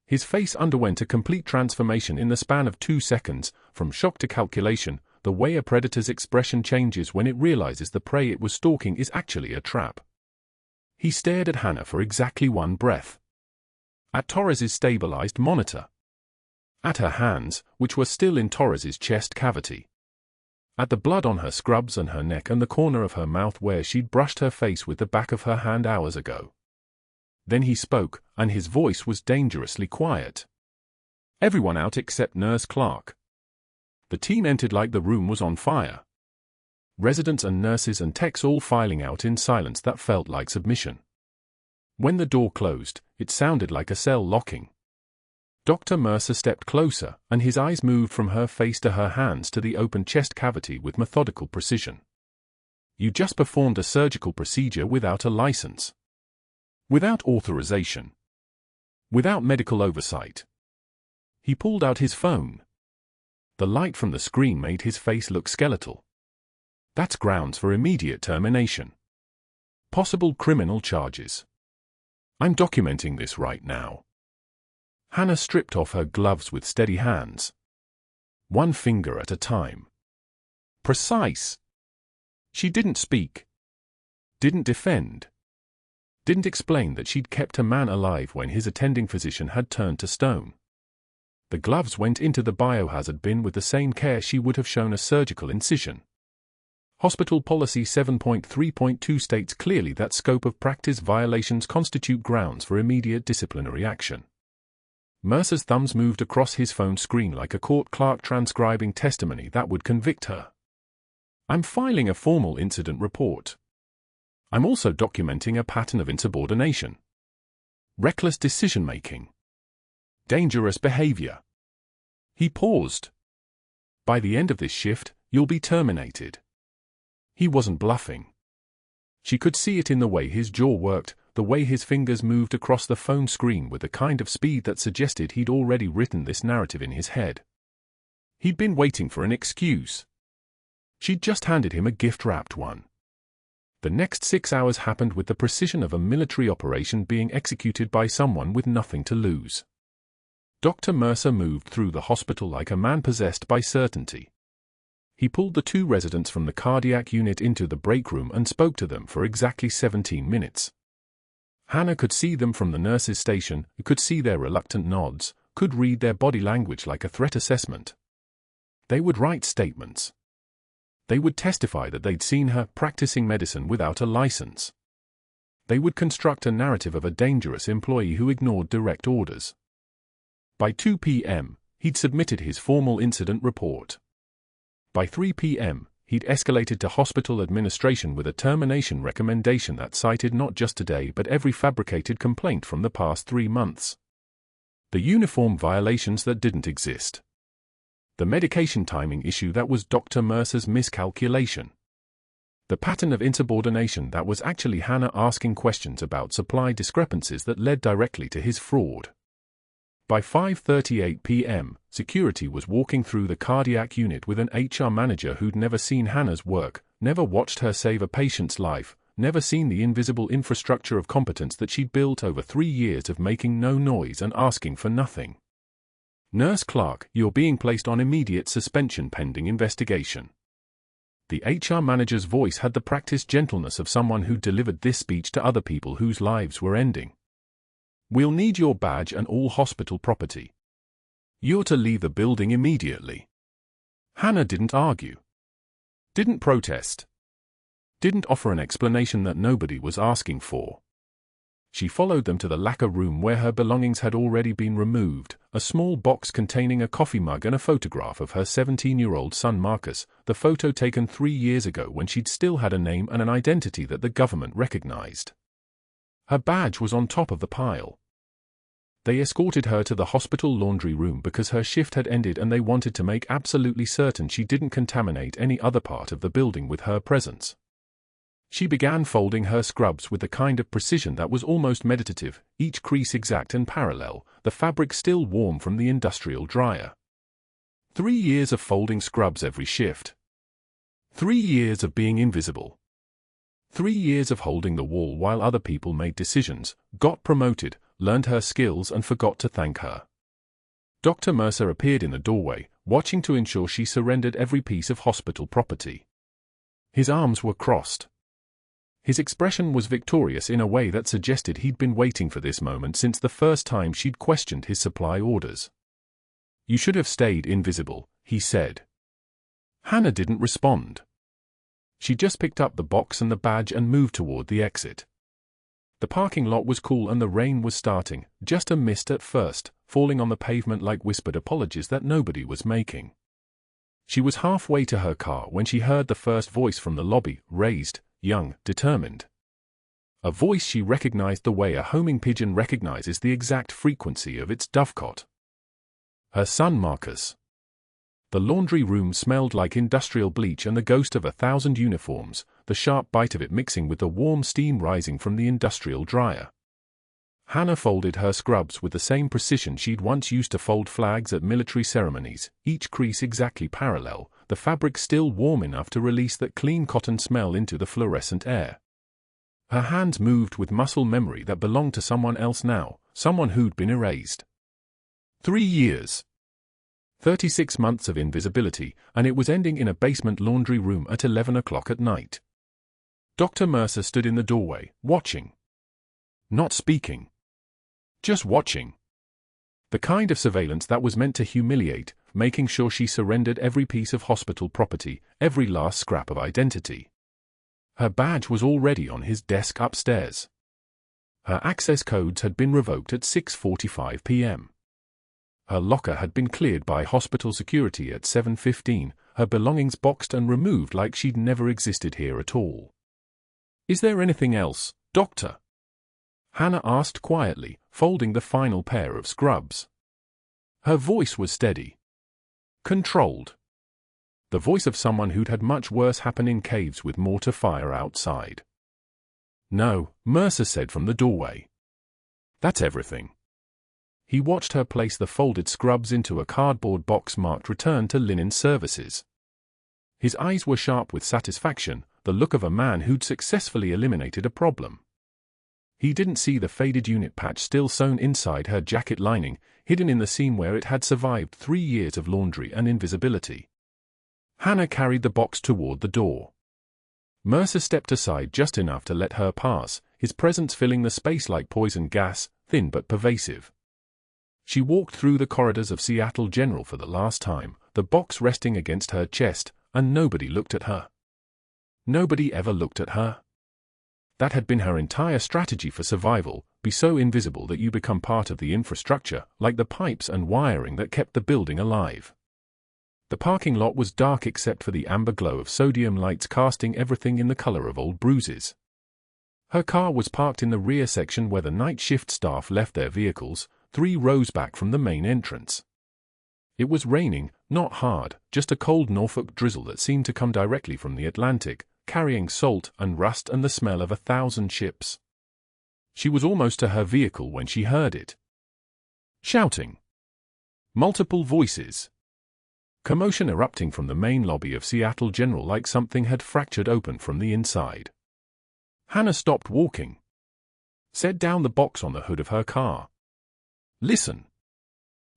His face underwent a complete transformation in the span of 2 seconds, from shock to calculation, the way a predator's expression changes when it realizes the prey it was stalking is actually a trap. He stared at Hannah for exactly one breath. At Torres's stabilized monitor. At her hands, which were still in Torres's chest cavity. At the blood on her scrubs and her neck and the corner of her mouth where she'd brushed her face with the back of her hand hours ago. Then he spoke, and his voice was dangerously quiet. Everyone out except Nurse Clarke. The team entered like the room was on fire. Residents and nurses and techs all filing out in silence that felt like submission. When the door closed, it sounded like a cell locking. Dr. Mercer stepped closer, and his eyes moved from her face to her hands to the open chest cavity with methodical precision. You just performed a surgical procedure without a license. Without authorization. Without medical oversight. He pulled out his phone. The light from the screen made his face look skeletal. That's grounds for immediate termination. Possible criminal charges. I'm documenting this right now. Hannah stripped off her gloves with steady hands. One finger at a time. Precise. She didn't speak. Didn't defend. Didn't explain that she'd kept a man alive when his attending physician had turned to stone. The gloves went into the biohazard bin with the same care she would have shown a surgical incision. Hospital Policy 7.3.2 states clearly that scope of practice violations constitute grounds for immediate disciplinary action. Mercer's thumbs moved across his phone screen like a court clerk transcribing testimony that would convict her. I'm filing a formal incident report. I'm also documenting a pattern of insubordination. Reckless decision-making. Dangerous behavior. He paused. By the end of this shift, you'll be terminated. He wasn't bluffing. She could see it in the way his jaw worked, the way his fingers moved across the phone screen with the kind of speed that suggested he'd already written this narrative in his head. He'd been waiting for an excuse. She'd just handed him a gift-wrapped one. The next 6 hours happened with the precision of a military operation being executed by someone with nothing to lose. Dr. Mercer moved through the hospital like a man possessed by certainty. He pulled the 2 residents from the cardiac unit into the break room and spoke to them for exactly 17 minutes. Hannah could see them from the nurse's station, could see their reluctant nods, could read their body language like a threat assessment. They would write statements. They would testify that they'd seen her practicing medicine without a license. They would construct a narrative of a dangerous employee who ignored direct orders. By 2 p.m., he'd submitted his formal incident report. By 3 p.m., he'd escalated to hospital administration with a termination recommendation that cited not just today but every fabricated complaint from the past 3 months. The uniform violations that didn't exist. The medication timing issue that was Dr. Mercer's miscalculation. The pattern of insubordination that was actually Hannah asking questions about supply discrepancies that led directly to his fraud. By 5:38 p.m., security was walking through the cardiac unit with an HR manager who'd never seen Hannah's work, never watched her save a patient's life, never seen the invisible infrastructure of competence that she'd built over 3 years of making no noise and asking for nothing. Nurse Clarke, you're being placed on immediate suspension pending investigation. The HR manager's voice had the practiced gentleness of someone who delivered this speech to other people whose lives were ending. We'll need your badge and all hospital property. You're to leave the building immediately. Hannah didn't argue. Didn't protest. Didn't offer an explanation that nobody was asking for. She followed them to the lacquer room where her belongings had already been removed, a small box containing a coffee mug and a photograph of her 17-year-old son Marcus, the photo taken 3 years ago when she'd still had a name and an identity that the government recognized. Her badge was on top of the pile. They escorted her to the hospital laundry room because her shift had ended and they wanted to make absolutely certain she didn't contaminate any other part of the building with her presence. She began folding her scrubs with the kind of precision that was almost meditative, each crease exact and parallel, the fabric still warm from the industrial dryer. 3 years of folding scrubs every shift. 3 years of being invisible. 3 years of holding the wall while other people made decisions, got promoted, learned her skills and forgot to thank her. Dr. Mercer appeared in the doorway, watching to ensure she surrendered every piece of hospital property. His arms were crossed. His expression was victorious in a way that suggested he'd been waiting for this moment since the first time she'd questioned his supply orders. "You should have stayed invisible," he said. Hannah didn't respond. She just picked up the box and the badge and moved toward the exit. The parking lot was cool and the rain was starting, just a mist at first, falling on the pavement like whispered apologies that nobody was making. She was halfway to her car when she heard the first voice from the lobby, raised, young, determined. A voice she recognized the way a homing pigeon recognizes the exact frequency of its dovecot. Her son Marcus. The laundry room smelled like industrial bleach and the ghost of 1,000 uniforms, the sharp bite of it mixing with the warm steam rising from the industrial dryer. Hannah folded her scrubs with the same precision she'd once used to fold flags at military ceremonies, each crease exactly parallel, the fabric still warm enough to release that clean cotton smell into the fluorescent air. Her hands moved with muscle memory that belonged to someone else now, someone who'd been erased. 3 years. 36 months of invisibility, and it was ending in a basement laundry room at 11 o'clock at night. Dr. Mercer stood in the doorway, watching. Not speaking. Just watching. The kind of surveillance that was meant to humiliate, making sure she surrendered every piece of hospital property, every last scrap of identity. Her badge was already on his desk upstairs. Her access codes had been revoked at 6:45 p.m. Her locker had been cleared by hospital security at 7:15, her belongings boxed and removed like she'd never existed here at all. "Is there anything else, Doctor?" Hannah asked quietly, folding the final pair of scrubs. Her voice was steady. Controlled. The voice of someone who'd had much worse happen in caves with mortar fire outside. "No," Mercer said from the doorway. "That's everything." He watched her place the folded scrubs into a cardboard box marked "Return to Linen Services." His eyes were sharp with satisfaction, the look of a man who'd successfully eliminated a problem. He didn't see the faded unit patch still sewn inside her jacket lining, hidden in the seam where it had survived 3 years of laundry and invisibility. Hannah carried the box toward the door. Mercer stepped aside just enough to let her pass, his presence filling the space like poison gas, thin but pervasive. She walked through the corridors of Seattle General for the last time, the box resting against her chest, and nobody looked at her. Nobody ever looked at her. That had been her entire strategy for survival, be so invisible that you become part of the infrastructure, like the pipes and wiring that kept the building alive. The parking lot was dark except for the amber glow of sodium lights casting everything in the color of old bruises. Her car was parked in the rear section where the night shift staff left their vehicles, 3 rows back from the main entrance. It was raining, not hard, just a cold Norfolk drizzle that seemed to come directly from the Atlantic, carrying salt and rust and the smell of 1,000 ships. She was almost to her vehicle when she heard it. Shouting. Multiple voices. Commotion erupting from the main lobby of Seattle General like something had fractured open from the inside. Hannah stopped walking. Set down the box on the hood of her car. Listen.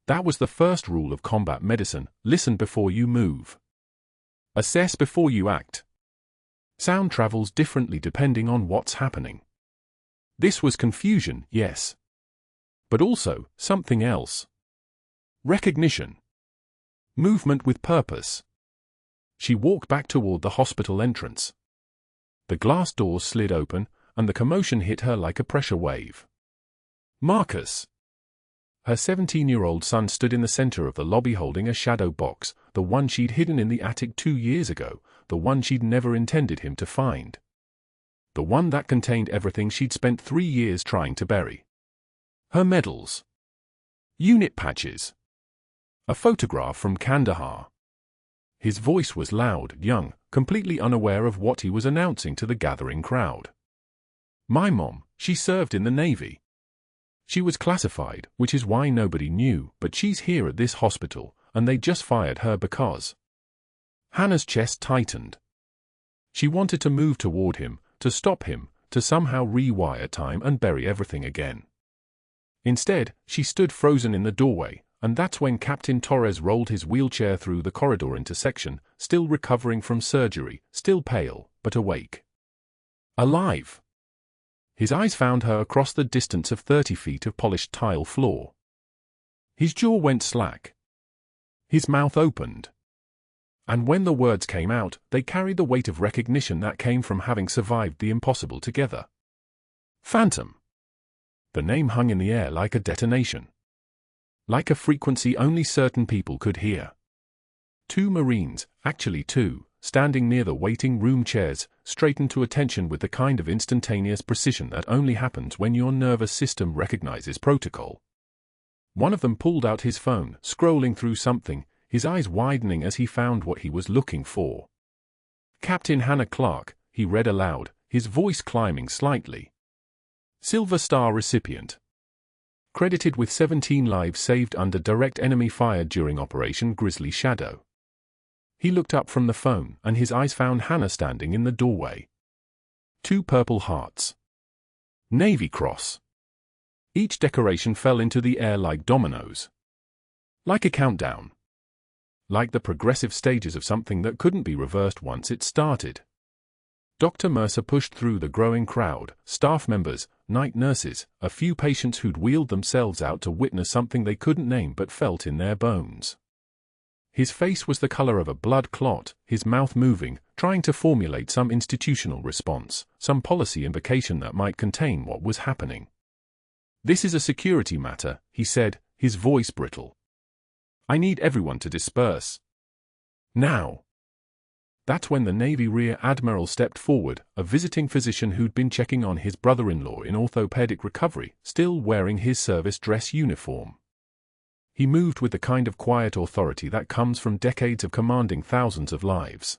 That was the first rule of combat medicine: listen before you move. Assess before you act. Sound travels differently depending on what's happening. This was confusion, yes. But also, something else. Recognition. Movement with purpose. She walked back toward the hospital entrance. The glass doors slid open, and the commotion hit her like a pressure wave. Marcus. Her 17-year-old son stood in the center of the lobby holding a shadow box, the one she'd hidden in the attic 2 years ago, the one she'd never intended him to find. The one that contained everything she'd spent 3 years trying to bury. Her medals. Unit patches. A photograph from Kandahar. His voice was loud, young, completely unaware of what he was announcing to the gathering crowd. My mom, she served in the Navy. She was classified, which is why nobody knew, but she's here at this hospital, and they just fired her because. Hannah's chest tightened. She wanted to move toward him, to stop him, to somehow rewire time and bury everything again. Instead, she stood frozen in the doorway, and that's when Captain Torres rolled his wheelchair through the corridor intersection, still recovering from surgery, still pale, but awake. Alive. His eyes found her across the distance of 30 feet of polished tile floor. His jaw went slack. His mouth opened. And when the words came out, they carried the weight of recognition that came from having survived the impossible together. Phantom. The name hung in the air like a detonation. Like a frequency only certain people could hear. 2 Marines, actually 2, standing near the waiting room chairs, straightened to attention with the kind of instantaneous precision that only happens when your nervous system recognizes protocol. One of them pulled out his phone, scrolling through something, his eyes widening as he found what he was looking for. Captain Hannah Clarke, he read aloud, his voice climbing slightly. Silver Star recipient. Credited with 17 lives saved under direct enemy fire during Operation Grizzly Shadow. He looked up from the phone, and his eyes found Hannah standing in the doorway. 2 Purple Hearts. Navy Cross. Each decoration fell into the air like dominoes. Like a countdown. Like the progressive stages of something that couldn't be reversed once it started. Dr. Mercer pushed through the growing crowd, staff members, night nurses, a few patients who'd wheeled themselves out to witness something they couldn't name but felt in their bones. His face was the color of a blood clot, his mouth moving, trying to formulate some institutional response, some policy invocation that might contain what was happening. "This is a security matter," he said, his voice brittle. "I need everyone to disperse. Now." That's when the Navy Rear Admiral stepped forward, a visiting physician who'd been checking on his brother-in-law in orthopedic recovery, still wearing his service dress uniform. He moved with the kind of quiet authority that comes from decades of commanding thousands of lives.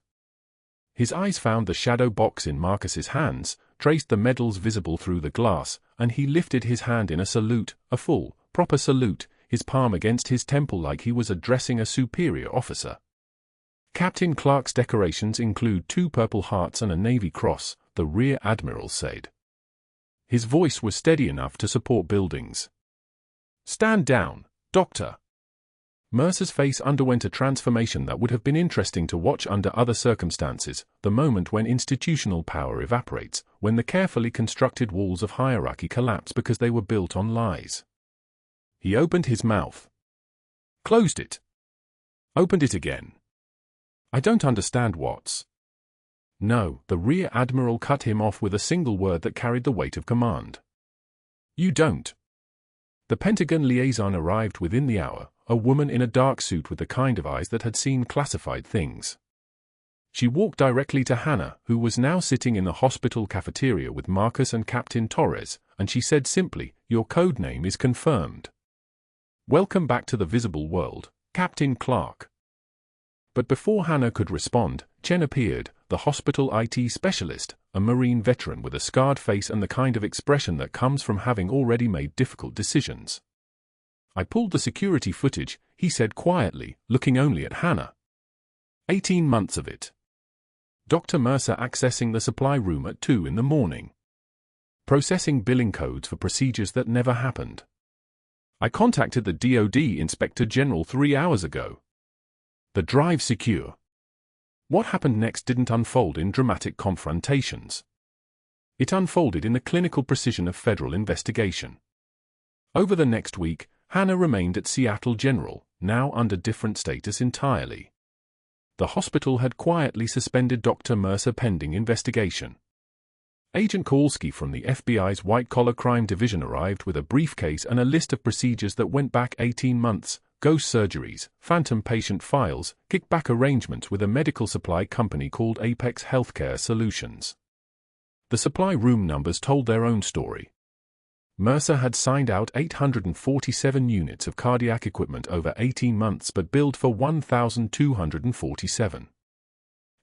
His eyes found the shadow box in Marcus's hands, traced the medals visible through the glass, and he lifted his hand in a salute, a full, proper salute, his palm against his temple like he was addressing a superior officer. Captain Clarke's decorations include 2 Purple Hearts and a Navy Cross, the Rear Admiral said. His voice was steady enough to support buildings. "Stand down, Doctor." Mercer's face underwent a transformation that would have been interesting to watch under other circumstances, the moment when institutional power evaporates, when the carefully constructed walls of hierarchy collapse because they were built on lies. He opened his mouth. Closed it. Opened it again. "I don't understand what's—" "No," the Rear Admiral cut him off with a single word that carried the weight of command. "You don't." The Pentagon liaison arrived within the hour, a woman in a dark suit with the kind of eyes that had seen classified things. She walked directly to Hannah, who was now sitting in the hospital cafeteria with Marcus and Captain Torres, and she said simply, "Your code name is confirmed. Welcome back to the visible world, Captain Clarke." But before Hannah could respond, Chen appeared, the hospital IT specialist, a Marine veteran with a scarred face and the kind of expression that comes from having already made difficult decisions. "I pulled the security footage," he said quietly, looking only at Hannah. 18 months of it. Dr. Mercer accessing the supply room at 2 in the morning. Processing billing codes for procedures that never happened. "I contacted the DoD Inspector General 3 hours ago. The drive secure." What happened next didn't unfold in dramatic confrontations. It unfolded in the clinical precision of federal investigation. Over the next week, Hannah remained at Seattle General, now under different status entirely. The hospital had quietly suspended Dr. Mercer pending investigation. Agent Kowalski from the FBI's White-Collar Crime Division arrived with a briefcase and a list of procedures that went back 18 months, ghost surgeries, phantom patient files, kickback arrangements with a medical supply company called Apex Healthcare Solutions. The supply room numbers told their own story. Mercer had signed out 847 units of cardiac equipment over 18 months but billed for 1,247.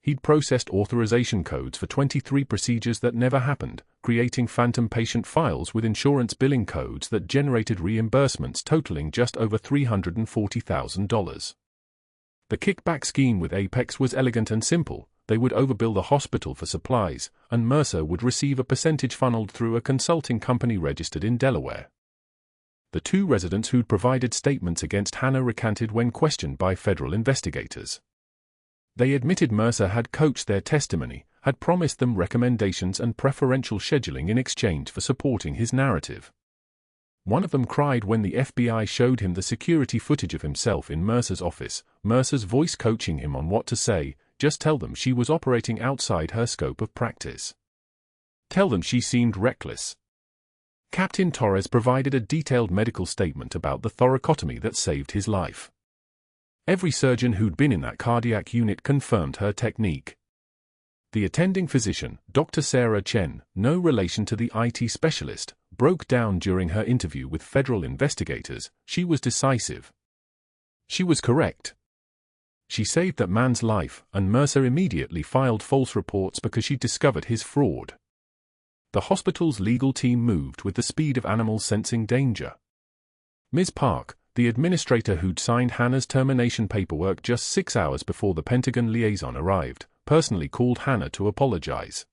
He'd processed authorization codes for 23 procedures that never happened, creating phantom patient files with insurance billing codes that generated reimbursements totaling just over $340,000. The kickback scheme with Apex was elegant and simple. They would overbill the hospital for supplies, and Mercer would receive a percentage funneled through a consulting company registered in Delaware. The two residents who'd provided statements against Hannah recanted when questioned by federal investigators. They admitted Mercer had coached their testimony, had promised them recommendations and preferential scheduling in exchange for supporting his narrative. One of them cried when the FBI showed him the security footage of himself in Mercer's office, Mercer's voice coaching him on what to say. Just tell them she was operating outside her scope of practice. Tell them she seemed reckless. Captain Torres provided a detailed medical statement about the thoracotomy that saved his life. Every surgeon who'd been in that cardiac unit confirmed her technique. The attending physician, Dr. Sarah Chen, no relation to the IT specialist, broke down during her interview with federal investigators. She was decisive. She was correct. She saved that man's life, and Mercer immediately filed false reports because she discovered his fraud. The hospital's legal team moved with the speed of animals sensing danger. Ms. Park, the administrator who'd signed Hannah's termination paperwork just 6 hours before the Pentagon liaison arrived, personally called Hannah to apologize.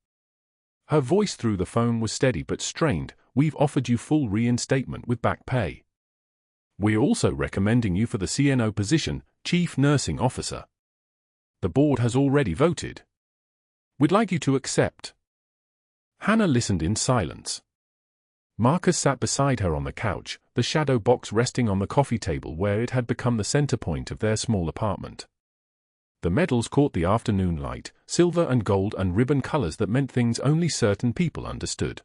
Her voice through the phone was steady but strained. "We've offered you full reinstatement with back pay. We're also recommending you for the CNO position, Chief Nursing Officer. The board has already voted. We'd like you to accept." Hannah listened in silence. Marcus sat beside her on the couch, the shadow box resting on the coffee table where it had become the center point of their small apartment. The medals caught the afternoon light, silver and gold and ribbon colors that meant things only certain people understood.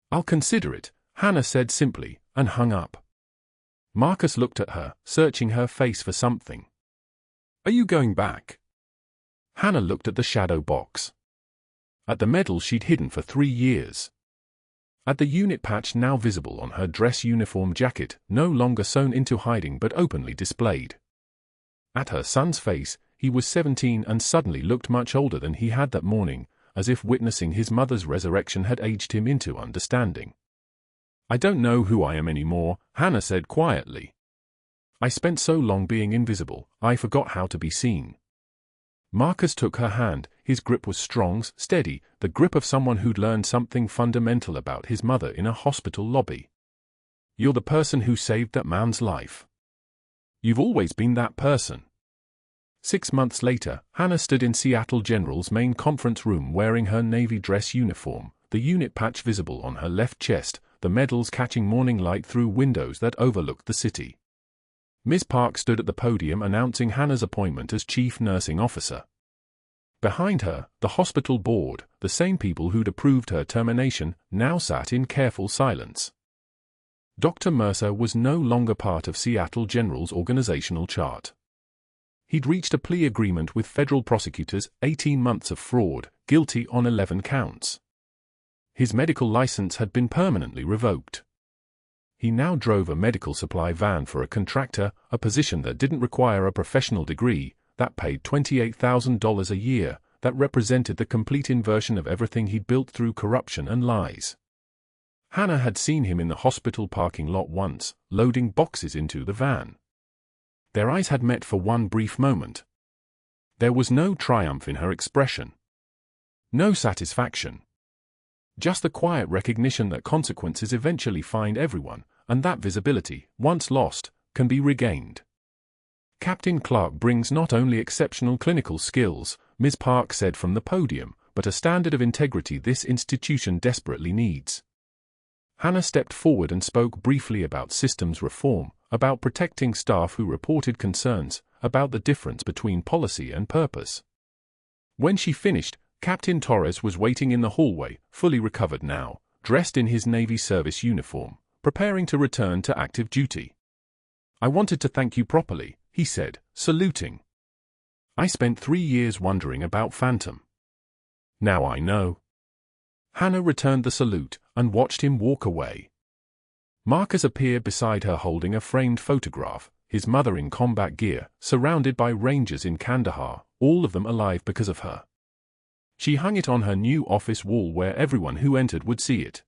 "I'll consider it," Hannah said simply, and hung up. Marcus looked at her, searching her face for something. "Are you going back?" Hannah looked at the shadow box. At the medal she'd hidden for 3 years. At the unit patch now visible on her dress uniform jacket, no longer sewn into hiding but openly displayed. At her son's face, he was 17 and suddenly looked much older than he had that morning, as if witnessing his mother's resurrection had aged him into understanding. "I don't know who I am anymore," Hannah said quietly. "I spent so long being invisible, I forgot how to be seen." Marcus took her hand. His grip was strong, steady, the grip of someone who'd learned something fundamental about his mother in a hospital lobby. "You're the person who saved that man's life. You've always been that person." 6 months later, Hannah stood in Seattle General's main conference room wearing her Navy dress uniform, the unit patch visible on her left chest, the medals catching morning light through windows that overlooked the city. Ms. Park stood at the podium announcing Hannah's appointment as Chief Nursing Officer. Behind her, the hospital board, the same people who'd approved her termination, now sat in careful silence. Dr. Mercer was no longer part of Seattle General's organizational chart. He'd reached a plea agreement with federal prosecutors, 18 months of fraud, guilty on 11 counts. His medical license had been permanently revoked. He now drove a medical supply van for a contractor, a position that didn't require a professional degree, that paid $28,000 a year, that represented the complete inversion of everything he'd built through corruption and lies. Hannah had seen him in the hospital parking lot once, loading boxes into the van. Their eyes had met for one brief moment. There was no triumph in her expression. No satisfaction. Just the quiet recognition that consequences eventually find everyone, and that visibility, once lost, can be regained. "Captain Clarke brings not only exceptional clinical skills," Ms. Park said from the podium, "but a standard of integrity this institution desperately needs." Hannah stepped forward and spoke briefly about systems reform, about protecting staff who reported concerns, about the difference between policy and purpose. When she finished, Captain Torres was waiting in the hallway, fully recovered now, dressed in his Navy service uniform, preparing to return to active duty. "I wanted to thank you properly," he said, saluting. "I spent 3 years wondering about Phantom. Now I know." Hannah returned the salute and watched him walk away. Marcus appeared beside her holding a framed photograph, his mother in combat gear, surrounded by Rangers in Kandahar, all of them alive because of her. She hung it on her new office wall where everyone who entered would see it.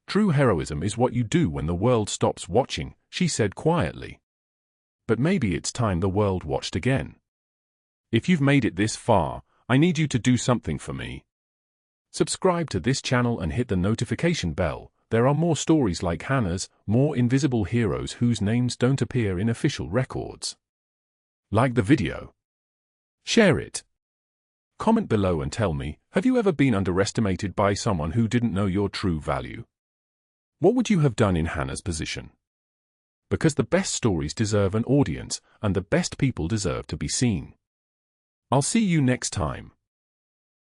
"True heroism is what you do when the world stops watching," she said quietly. "But maybe it's time the world watched again. If you've made it this far, I need you to do something for me. Subscribe to this channel and hit the notification bell, there are more stories like Hannah's, more invisible heroes whose names don't appear in official records. Like the video. Share it. Comment below and tell me, have you ever been underestimated by someone who didn't know your true value? What would you have done in Hannah's position? Because the best stories deserve an audience, and the best people deserve to be seen. I'll see you next time.